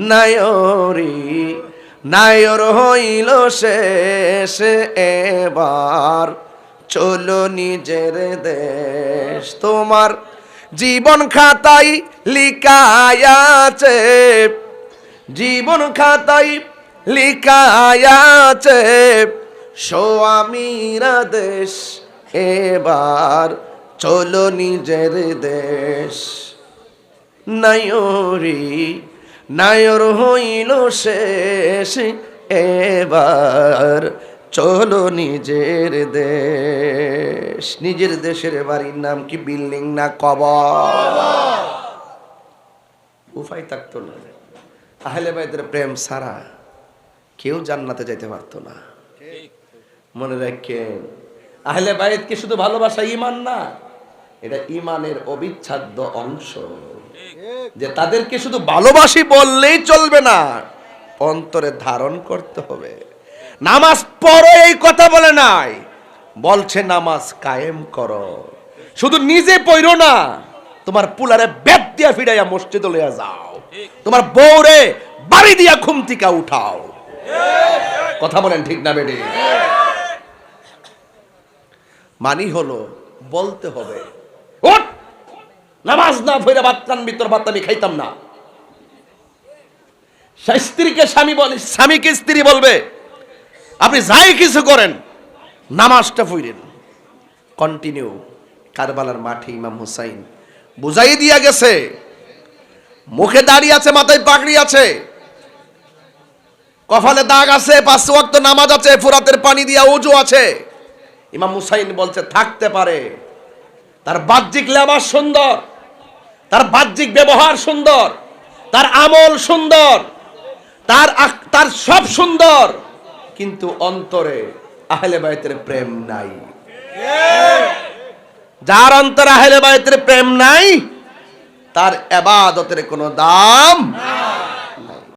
নায়রি নায়র হইল শেষ এবার চলো নিজের দেশ। তোমার জীবন খাতায় লিখায় আছে, জীবন খাতায় লিখায় আছে স্বামীরা দেশ, এবার চলো নিজের দেশ। নায়রি নায়র হইল শেষ এবার চলো নিজের দেশ। নিজের দেশের বাড়ির নাম কি বিল্ডিং না কবর? উপায় থাকতো না। আহলে বাইতের প্রেম ছাড়া কেউ জান্নাতে যাইতে পারতো না। মনে রাখেন, আহলে বাইত কি শুধু ভালোবাসা ঈমান না, এটা ঈমানের অবিচ্ছেদ্য অংশ। যে তাদেরকে শুধু ভালোবাসি বললেই চলবে না, অন্তরে ধারণ করতে হবে। নামাজ পড়ো এই কথা বলে নাই, বলছে নামাজ কায়েম করো। শুধু নিজে পড়ো না, তোমার পুলারে বেত দিয়া ফিরাইয়া মসজিদে লইয়া যাও, তোমার বউরে বাড়ি দিয়া ঘুম থেকে উঠাও। কথা বলেন ঠিক না বেডি? মানি হলো বলতে হবে, ওঠ নামাজ না পড়ে বাতরান ভিতর ভাত আমি খাইতাম না। স্ত্রীকে স্বামী বলে, স্বামীকে স্ত্রী বলবে আপনি যাই কিছু করেন নামাজটা পড়েন। কন্টিনিউ। কারবালার মাঠে ইমাম হুসাইন বুঝাই দিয়া গেছে, মুখে দাড়ি আছে, মাথায় পাগড়ি আছে, কপালে দাগ আছে, 5 ওয়াক্ত নামাজ আছে, ফুরাতের পানি দিয়া ওযু আছে। ইমাম হুসাইন বলছে থাকতে পারে, তার বাহ্যিক লেবাস সুন্দর, তার বাহ্যিক ব্যবহার সুন্দর, তার আমল সুন্দর, তার সব সুন্দর, কিন্তু অন্তরে আহলে বাইতের প্রেম নাই। যার অন্তরে আহলে বাইতের প্রেম নাই, তার ইবাদতের কোনো দাম নাই।